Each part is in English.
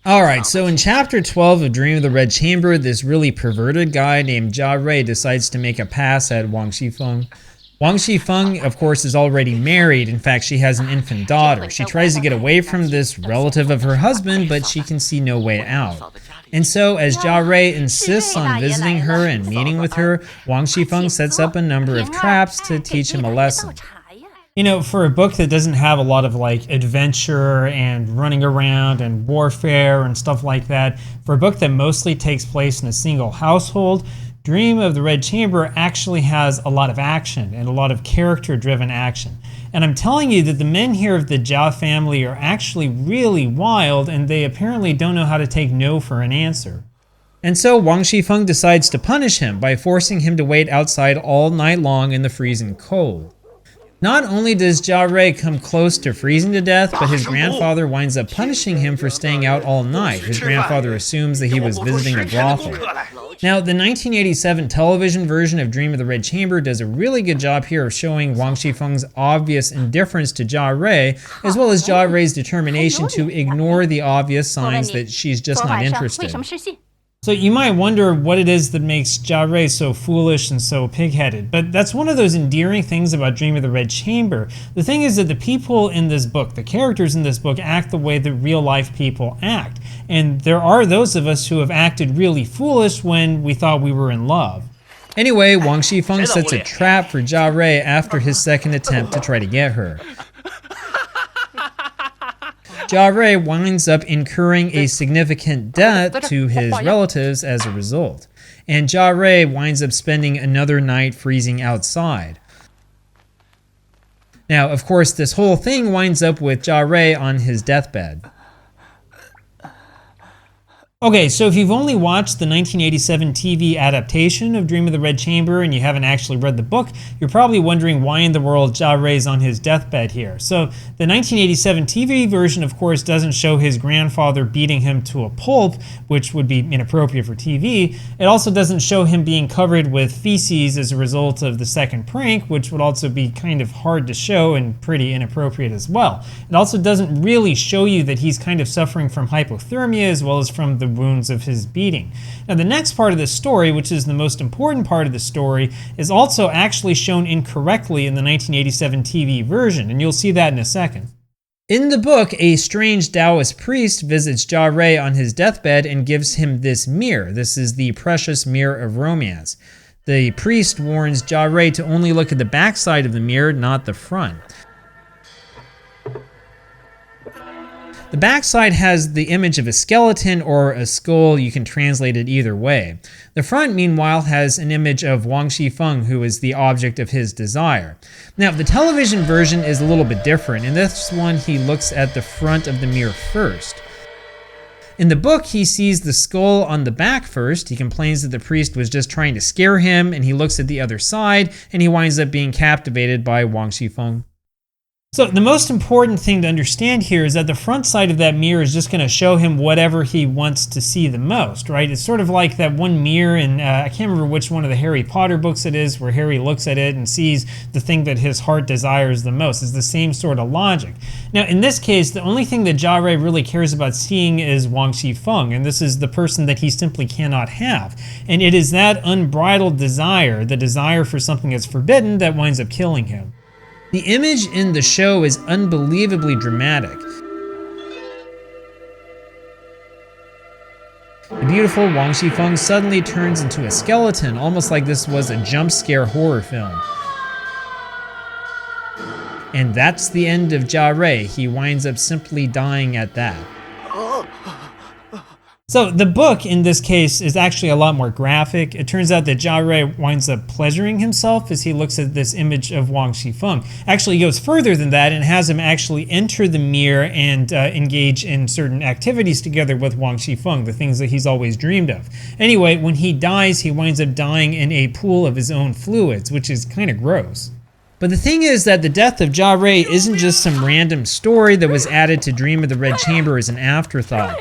Alright, so in chapter 12 of Dream of the Red Chamber, this really perverted guy named Jia Rui decides to make a pass at Wang Xifeng. Wang Xifeng, of course, is already married. In fact, she has an infant daughter. She tries to get away from this relative of her husband, but she can see no way out. And so, as Jia Rui insists on visiting her and meeting with her, Wang Xifeng sets up a number of traps to teach him a lesson. You know, for a book that doesn't have a lot of like adventure and running around and warfare and stuff like that, for a book that mostly takes place in a single household, Dream of the Red Chamber actually has a lot of action and a lot of character-driven action. And I'm telling you that the men here of the Jia family are actually really wild, and they apparently don't know how to take no for an answer. And so Wang Xifeng decides to punish him by forcing him to wait outside all night long in the freezing cold. Not only does Jia Rui come close to freezing to death, but his grandfather winds up punishing him for staying out all night. His grandfather assumes that he was visiting a brothel. Now, the 1987 television version of Dream of the Red Chamber does a really good job here of showing Wang Xifeng's obvious indifference to Jia Rui, as well as Jia Rui's determination to ignore the obvious signs that she's just not interested. So you might wonder what it is that makes Jia Rui so foolish and so pig-headed, but that's one of those endearing things about Dream of the Red Chamber. The thing is that the people in this book, the characters in this book, act the way that real-life people act. And there are those of us who have acted really foolish when we thought we were in love. Anyway, Wang Xifeng sets a trap for Jia Rui after his second attempt to try to get her. Jia Rui winds up incurring a significant debt to his relatives as a result, and Jia Rui winds up spending another night freezing outside. Now, of course, this whole thing winds up with Jia Rui on his deathbed. Okay, so if you've only watched the 1987 TV adaptation of Dream of the Red Chamber and you haven't actually read the book, you're probably wondering why in the world Jia Rui is on his deathbed here. So the 1987 TV version, of course, doesn't show his grandfather beating him to a pulp, which would be inappropriate for TV. It also doesn't show him being covered with feces as a result of the second prank, which would also be kind of hard to show and pretty inappropriate as well. It also doesn't really show you that he's kind of suffering from hypothermia as well as from the wounds of his beating. Now, the next part of the story, which is the most important part of the story, is also actually shown incorrectly in the 1987 TV version, and you'll see that in a second. In the book, a strange Taoist priest visits Jia Rui on his deathbed and gives him this mirror. This is the precious mirror of romance. The priest warns Jia Rui to only look at the backside of the mirror, not the front. The backside has the image of a skeleton or a skull. You can translate it either way. The front, meanwhile, has an image of Wang Xifeng, who is the object of his desire. Now, the television version is a little bit different. In this one, he looks at the front of the mirror first. In the book, he sees the skull on the back first. He complains that the priest was just trying to scare him, and he looks at the other side, and he winds up being captivated by Wang Xifeng. So the most important thing to understand here is that the front side of that mirror is just going to show him whatever he wants to see the most, right? It's sort of like that one mirror in, I can't remember which one of the Harry Potter books it is, where Harry looks at it and sees the thing that his heart desires the most. It's the same sort of logic. Now, in this case, the only thing that Jia Rui really cares about seeing is Wang Xifeng, and this is the person that he simply cannot have. And it is that unbridled desire, the desire for something that's forbidden, that winds up killing him. The image in the show is unbelievably dramatic. The beautiful Wang Xifeng suddenly turns into a skeleton, almost like this was a jump scare horror film. And that's the end of Jia Rui. He winds up simply dying at that. So the book, in this case, is actually a lot more graphic. It turns out that Jia Rui winds up pleasuring himself as he looks at this image of Wang Xifeng. Actually, he goes further than that and has him actually enter the mirror and engage in certain activities together with Wang Xifeng, the things that he's always dreamed of. Anyway, when he dies, he winds up dying in a pool of his own fluids, which is kind of gross. But the thing is that the death of Jia Rui isn't just some random story that was added to Dream of the Red Chamber as an afterthought.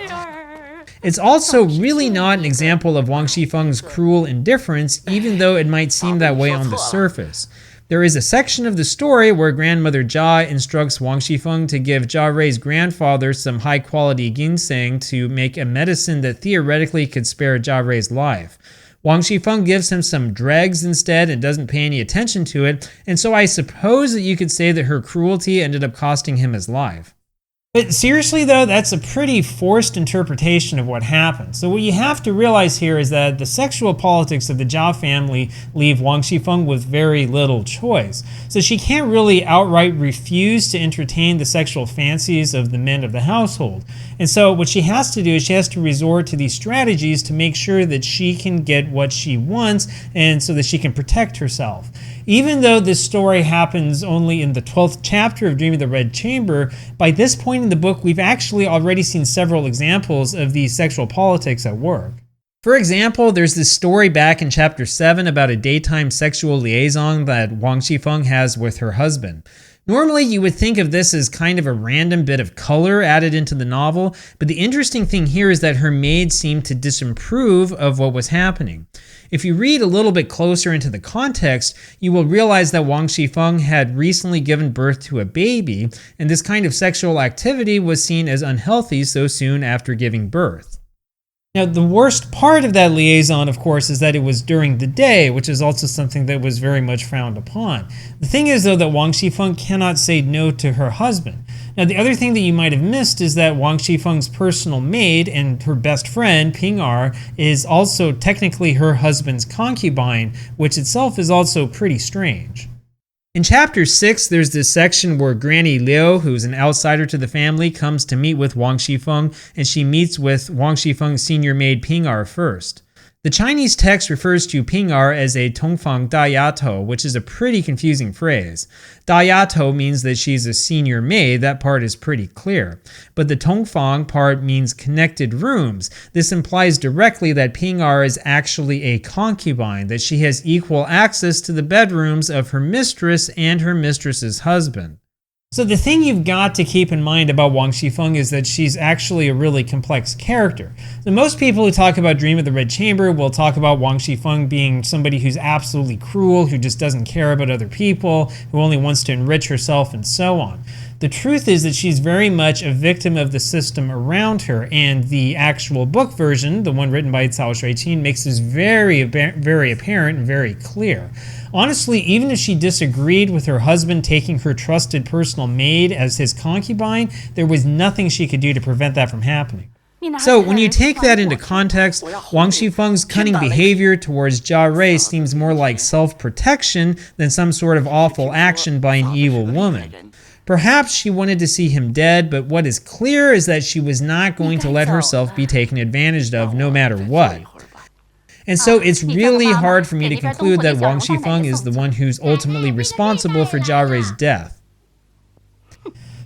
It's also really not an example of Wang Xifeng's cruel indifference, even though it might seem that way on the surface. There is a section of the story where Grandmother Jia instructs Wang Xifeng to give Jia Rui's grandfather some high-quality ginseng to make a medicine that theoretically could spare Jia Rui's life. Wang Xifeng gives him some dregs instead and doesn't pay any attention to it, and so I suppose that you could say that her cruelty ended up costing him his life. But seriously though, that's a pretty forced interpretation of what happened. So what you have to realize here is that the sexual politics of the Zhao family leave Wang Xifeng with very little choice. So she can't really outright refuse to entertain the sexual fancies of the men of the household. And so what she has to do is she has to resort to these strategies to make sure that she can get what she wants and so that she can protect herself. Even though this story happens only in the 12th chapter of Dream of the Red Chamber, by this point in the book, we've actually already seen several examples of these sexual politics at work. For example, there's this story back in chapter 7 about a daytime sexual liaison that Wang Xifeng has with her husband. Normally, you would think of this as kind of a random bit of color added into the novel, but the interesting thing here is that her maid seemed to disapprove of what was happening. If you read a little bit closer into the context, you will realize that Wang Xifeng had recently given birth to a baby, and this kind of sexual activity was seen as unhealthy so soon after giving birth. Now, the worst part of that liaison, of course, is that it was during the day, which is also something that was very much frowned upon. The thing is, though, that Wang Xifeng cannot say no to her husband. Now, the other thing that you might have missed is that Wang Xifeng's personal maid and her best friend, Ping Er, is also technically her husband's concubine, which itself is also pretty strange. In chapter 6, there's this section where Granny Liu, who's an outsider to the family, comes to meet with Wang Xifeng, and she meets with Wang Xifeng's senior maid Ping Er first. The Chinese text refers to Ping Er as a Tongfang Dayato, which is a pretty confusing phrase. Dayato means that she's a senior maid, that part is pretty clear. But the Tongfang part means connected rooms. This implies directly that Ping Er is actually a concubine, that she has equal access to the bedrooms of her mistress and her mistress's husband. So the thing you've got to keep in mind about Wang Xifeng is that she's actually a really complex character. So most people who talk about Dream of the Red Chamber will talk about Wang Xifeng being somebody who's absolutely cruel, who just doesn't care about other people, who only wants to enrich herself, and so on. The truth is that she's very much a victim of the system around her, and the actual book version, the one written by Cao Shuiqin, makes this very apparent and very clear. Honestly, even if she disagreed with her husband taking her trusted personal maid as his concubine, there was nothing she could do to prevent that from happening. So when you take that into context, Wang Xifeng's cunning behavior towards Jia Rui seems more like self-protection than some sort of awful action by an evil woman. Perhaps she wanted to see him dead, but what is clear is that she was not going to let herself be taken advantage of no matter what. And so it's really hard for me to conclude that Wang Xifeng is the one who's ultimately responsible for Jia Rui's death.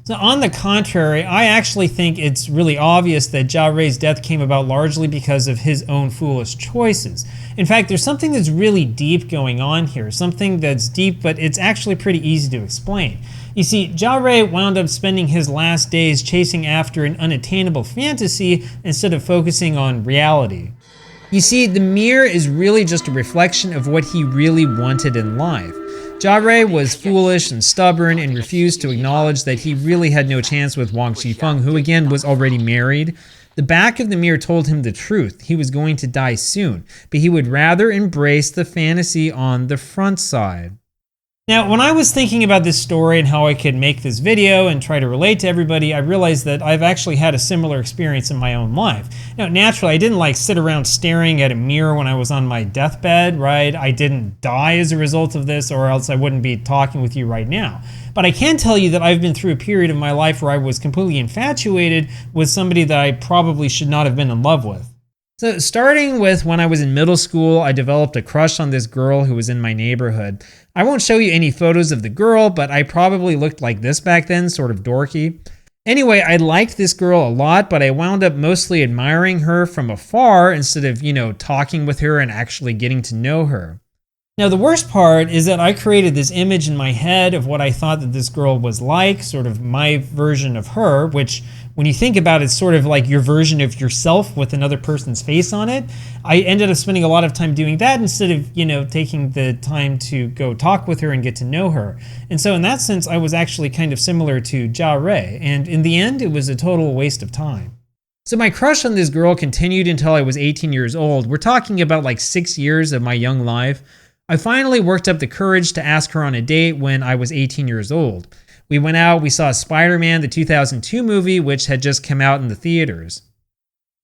So on the contrary, I actually think it's really obvious that Jia Rui's death came about largely because of his own foolish choices. In fact, there's something that's really deep going on here, something that's deep, but it's actually pretty easy to explain. You see, Jia Rui wound up spending his last days chasing after an unattainable fantasy instead of focusing on reality. You see, the mirror is really just a reflection of what he really wanted in life. Jia Rui was foolish and stubborn and refused to acknowledge that he really had no chance with Wang Xifeng, who again was already married. The back of the mirror told him the truth. He was going to die soon, but he would rather embrace the fantasy on the front side. Now, when I was thinking about this story and how I could make this video and try to relate to everybody, I realized that I've actually had a similar experience in my own life. Now, naturally, I didn't sit around staring at a mirror when I was on my deathbed, right? I didn't die as a result of this, or else I wouldn't be talking with you right now. But I can tell you that I've been through a period of my life where I was completely infatuated with somebody that I probably should not have been in love with. So starting with when I was in middle school, I developed a crush on this girl who was in my neighborhood. I won't show you any photos of the girl, but I probably looked like this back then, sort of dorky. Anyway, I liked this girl a lot, but I wound up mostly admiring her from afar instead of, talking with her and actually getting to know her. Now, the worst part is that I created this image in my head of what I thought that this girl was like, sort of my version of her, which when you think about it, it's sort of like your version of yourself with another person's face on it. I ended up spending a lot of time doing that instead of, taking the time to go talk with her and get to know her. And so in that sense, I was actually kind of similar to Jia Rui. And in the end, it was a total waste of time. So my crush on this girl continued until I was 18 years old. We're talking about like 6 years of my young life. I finally worked up the courage to ask her on a date when I was 18 years old. We went out, we saw Spider-Man, the 2002 movie, which had just come out in the theaters.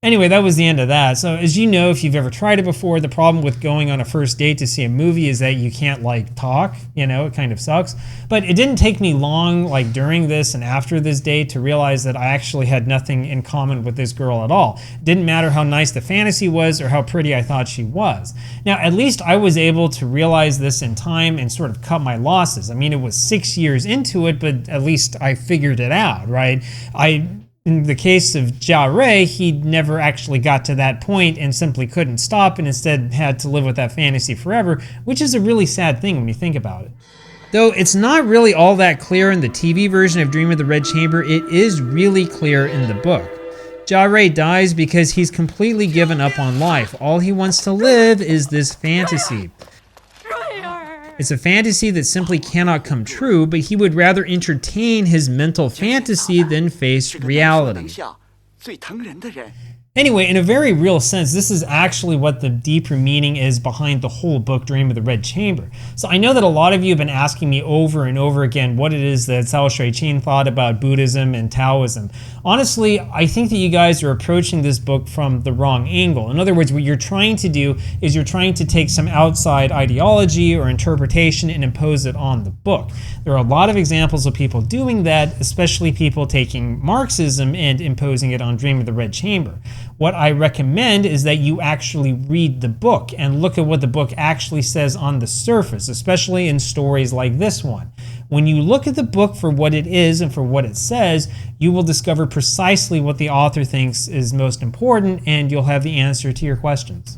Anyway, that was the end of that. So as you know, if you've ever tried it before, the problem with going on a first date to see a movie is that you can't talk, it kind of sucks. But it didn't take me long, during this and after this date, to realize that I actually had nothing in common with this girl at all. It didn't matter how nice the fantasy was or how pretty I thought she was. Now, at least I was able to realize this in time and sort of cut my losses. I mean, it was 6 years into it, but at least I figured it out, right? In the case of Jia Rui, he never actually got to that point and simply couldn't stop and instead had to live with that fantasy forever, which is a really sad thing when you think about it. Though it's not really all that clear in the TV version of Dream of the Red Chamber, it is really clear in the book. Jia Rui dies because he's completely given up on life. All he wants to live is this fantasy. It's a fantasy that simply cannot come true, but he would rather entertain his mental fantasy than face reality. Anyway, in a very real sense, this is actually what the deeper meaning is behind the whole book, Dream of the Red Chamber. So I know that a lot of you have been asking me over and over again what it is that Cao Shui-Qin thought about Buddhism and Taoism. Honestly, I think that you guys are approaching this book from the wrong angle. In other words, what you're trying to do is you're trying to take some outside ideology or interpretation and impose it on the book. There are a lot of examples of people doing that, especially people taking Marxism and imposing it on Dream of the Red Chamber. What I recommend is that you actually read the book and look at what the book actually says on the surface, especially in stories like this one. When you look at the book for what it is and for what it says, you will discover precisely what the author thinks is most important, and you'll have the answer to your questions.